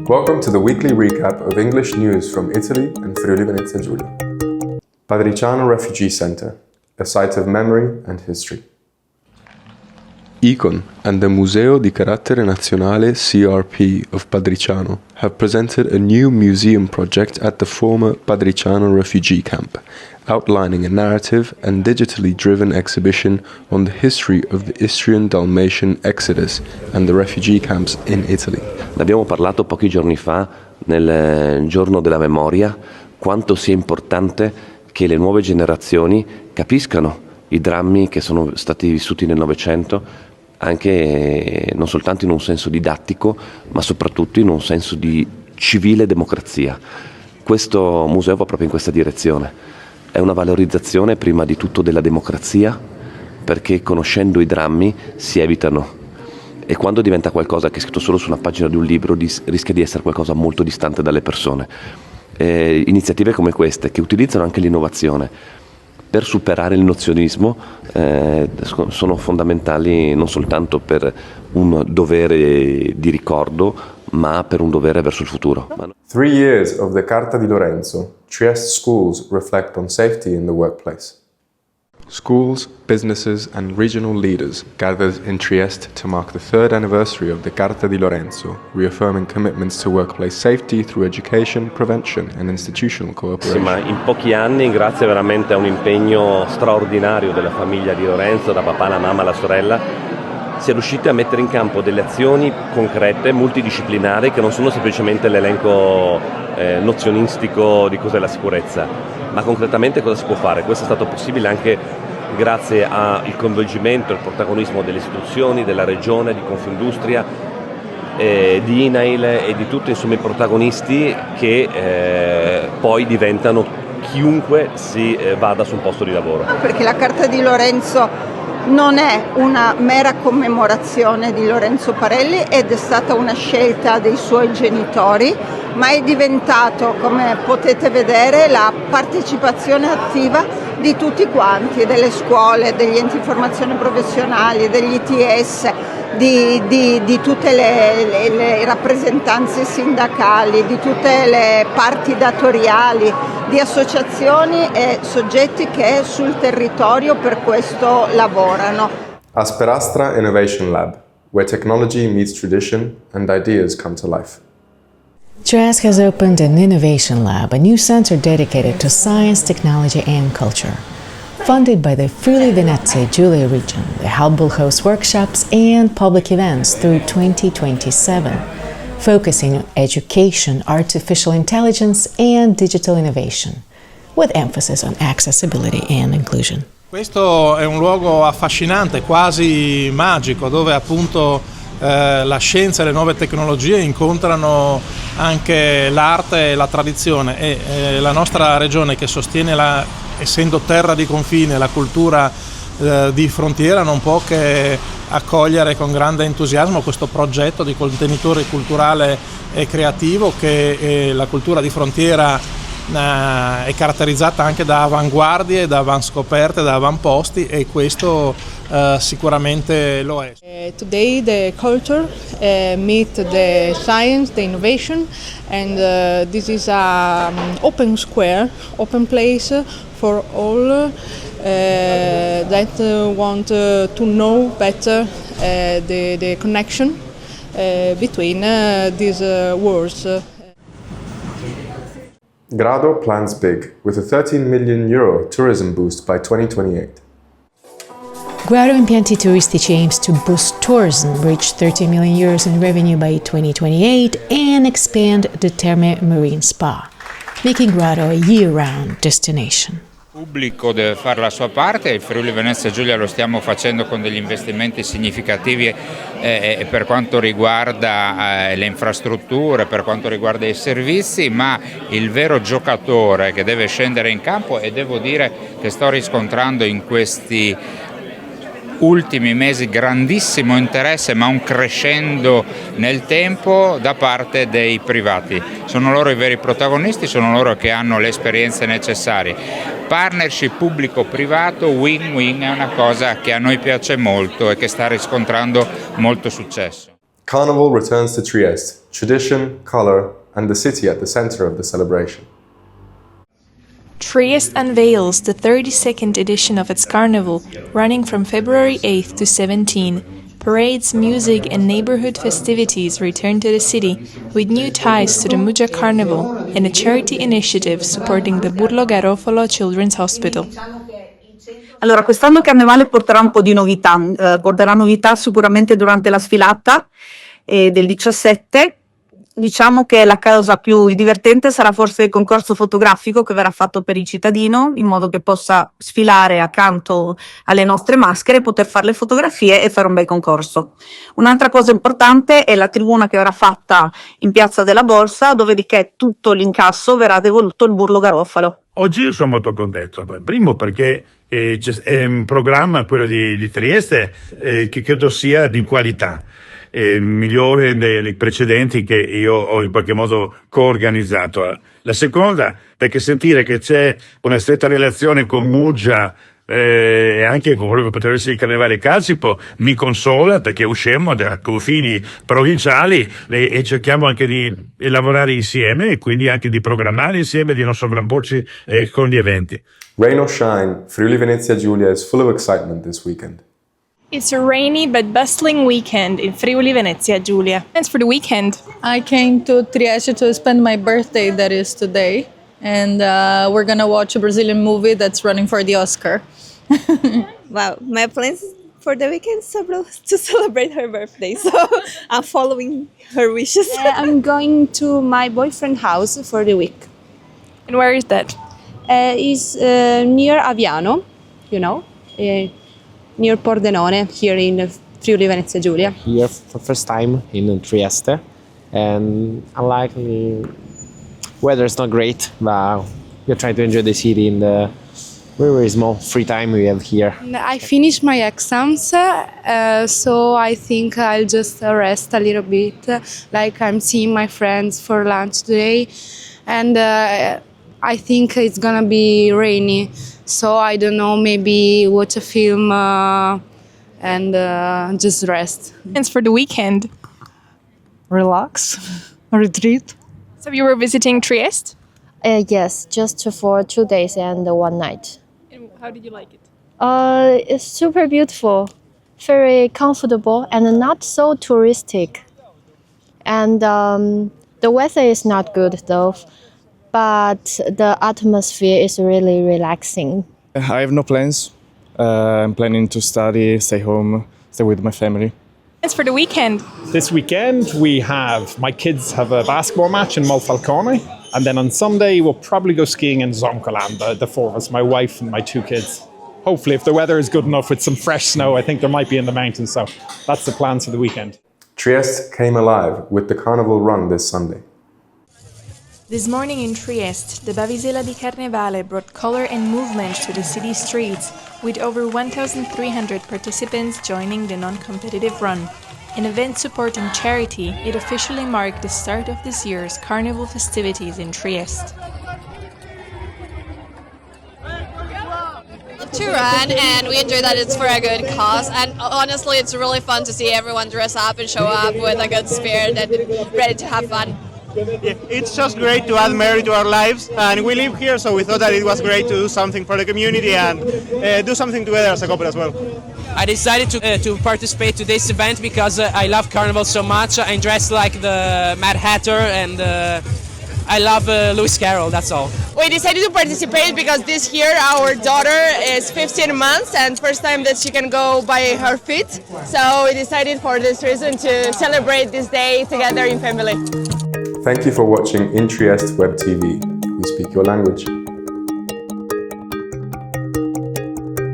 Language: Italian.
Welcome to the weekly recap of English news from Italy and Friuli Venezia Giulia. Padriciano Refugee Center, a site of memory and history. Icon and the Museo di Carattere Nazionale CRP of Padriciano have presented a new museum project at the former Padriciano refugee camp, outlining a narrative and digitally driven exhibition on the history of the Istrian-Dalmatian exodus and the refugee camps in Italy. Ne abbiamo parlato pochi giorni fa nel giorno della memoria, quanto sia importante che le nuove generazioni capiscano i drammi che sono stati vissuti nel Novecento, anche non soltanto in un senso didattico, ma soprattutto in un senso di civile democrazia. Questo museo va proprio in questa direzione. È una valorizzazione prima di tutto della democrazia, perché conoscendo i drammi si evitano. E quando diventa qualcosa che è scritto solo su una pagina di un libro, rischia di essere qualcosa molto distante dalle persone. Iniziative come queste, che utilizzano anche l'innovazione per superare il nozionismo, sono fondamentali non soltanto per un dovere di ricordo, ma per un dovere verso il futuro. 3 years of the Carta di Lorenzo, Trieste schools reflect on safety in the workplace. Schools, businesses and regional leaders gathered in Trieste to mark the 3rd anniversary of the Carta di Lorenzo, reaffirming commitments to workplace safety through education, prevention and institutional cooperation. Sì, ma in pochi anni, grazie veramente a un impegno straordinario della famiglia di Lorenzo, da papà, la mamma, la sorella, si è riusciti a mettere in campo delle azioni concrete, multidisciplinari, che non sono semplicemente l'elenco nozionistico di cos'è la sicurezza, ma concretamente cosa si può fare. Questo è stato possibile anche grazie al coinvolgimento e al protagonismo delle istituzioni, della regione, di Confindustria, di INAIL e di tutti insomma, i protagonisti che poi diventano chiunque si vada su un posto di lavoro. Perché la Carta di Lorenzo non è una mera commemorazione di Lorenzo Parelli ed è stata una scelta dei suoi genitori, ma è diventato, come potete vedere, la partecipazione attiva di tutti quanti, delle scuole, degli enti di formazione professionali, degli ITS, di tutte le rappresentanze sindacali, di tutte le parti datoriali, di associazioni e soggetti che sul territorio per questo lavorano. Asperastra Innovation Lab, where technology meets tradition and ideas come to life. Trieste has opened an Innovation Lab, a new center dedicated to science, technology and culture. Funded by the Friuli Venezia Giulia region, the hub will host workshops and public events through 2027, focusing on education, artificial intelligence and digital innovation, with emphasis on accessibility and inclusion. Questo è un luogo affascinante, quasi magico, dove appunto la scienza e le nuove tecnologie incontrano anche l'arte e la tradizione e la nostra regione che sostiene, essendo terra di confine, la cultura di frontiera non può che accogliere con grande entusiasmo questo progetto di contenitore culturale e creativo che la cultura di frontiera è caratterizzata anche da avanguardie, da avanscoperte, da avamposti e questo sicuramente lo è. Today the culture meet the science, the innovation and this is an open square, open place for all that want to know better the connection between these worlds. Grado plans big, with a €13 million tourism boost by 2028. Grado Impianti Turistici aims to boost tourism, reach €30 million in revenue by 2028 and expand the Terme Marine Spa, making Grado a year-round destination. Il pubblico deve fare la sua parte, il Friuli Venezia Giulia lo stiamo facendo con degli investimenti significativi per quanto riguarda le infrastrutture, per quanto riguarda i servizi, ma il vero giocatore che deve scendere in campo, e devo dire che sto riscontrando in questi ultimi mesi grandissimo interesse, ma un crescendo nel tempo da parte dei privati. Sono loro i veri protagonisti, sono loro che hanno le esperienze necessarie. Partnership pubblico-privato, win-win, è una cosa che a noi piace molto e che sta riscontrando molto successo. Carnival returns to Trieste, tradition, color, and the city at the center of the celebration. Trieste unveils the 32nd edition of its carnival, running from February 8th to 17. Parades, music, and neighborhood festivities return to the city, with new ties to the Muggia Carnival and a charity initiative supporting the Burlo Garofalo Children's Hospital. Allora, quest'anno il Carnevale porterà un po' di novità, porterà novità sicuramente durante la sfilata del 17. Diciamo che la cosa più divertente sarà forse il concorso fotografico che verrà fatto per il cittadino, in modo che possa sfilare accanto alle nostre maschere, poter fare le fotografie e fare un bel concorso. Un'altra cosa importante è la tribuna che verrà fatta in Piazza della Borsa, dopodiché tutto l'incasso verrà devoluto al Burlo Garofalo. Oggi io sono molto contento, primo perché è un programma, quello di Trieste, che credo sia di qualità. Migliore dei precedenti che io ho in qualche modo coorganizzato. La seconda, perché sentire che c'è una stretta relazione con Muggia e anche con quello che potrebbe essere il Carnevale Calcipo mi consola, perché usciamo da confini provinciali e cerchiamo anche di lavorare insieme e quindi anche di programmare insieme, di non sovrapporci con gli eventi. Rain or shine, Friuli Venezia Giulia is full of excitement this weekend. It's a rainy but bustling weekend in Friuli Venezia Giulia. Plans for the weekend? I came to Trieste to spend my birthday, that is today, and we're gonna watch a Brazilian movie that's running for the Oscar. Wow, my plans for the weekend to celebrate her birthday, so I'm following her wishes. I'm going to my boyfriend's house for the week. And where is that? It's near Aviano, you know, near Pordenone, here in Friuli Venezia Giulia. Here for first time in Trieste, and unlikely weather is not great, but we're trying to enjoy the city in the very small free time we have here. I finished my exams, so I think I'll just rest a little bit. Like I'm seeing my friends for lunch today, and I think it's gonna be rainy, so I don't know, maybe watch a film and just rest. Plans for the weekend? Relax, retreat. So you were visiting Trieste? Yes, just for 2 days and 1 night. And how did you like it? It's super beautiful, very comfortable, and not so touristic. And the weather is not good though, but the atmosphere is really relaxing. I have no plans. I'm planning to study, stay home, stay with my family. Plans for the weekend? This weekend my kids have a basketball match in Monfalcone, and then on Sunday we'll probably go skiing in Zoncolan, the four of us, my wife and my 2 kids. Hopefully, if the weather is good enough with some fresh snow, I think there might be in the mountains, so that's the plans for the weekend. Trieste came alive with the carnival run this Sunday. This morning in Trieste, the Bavisela di Carnevale brought color and movement to the city streets, with over 1,300 participants joining the non-competitive run. An event supporting charity, it officially marked the start of this year's carnival festivities in Trieste. To run, and we enjoy that it's for a good cause, and honestly it's really fun to see everyone dress up and show up with a good spirit and ready to have fun. It's just great to add merit to our lives, and we live here, so we thought that it was great to do something for the community and do something together as a couple as well. I decided to participate to this event because I love Carnival so much. I'm dressed like the Mad Hatter, and I love Lewis Carroll, that's all. We decided to participate because this year our daughter is 15 months and first time that she can go by her feet, so we decided for this reason to celebrate this day together in family. Thank you for watching In Trieste Web TV. We speak your language.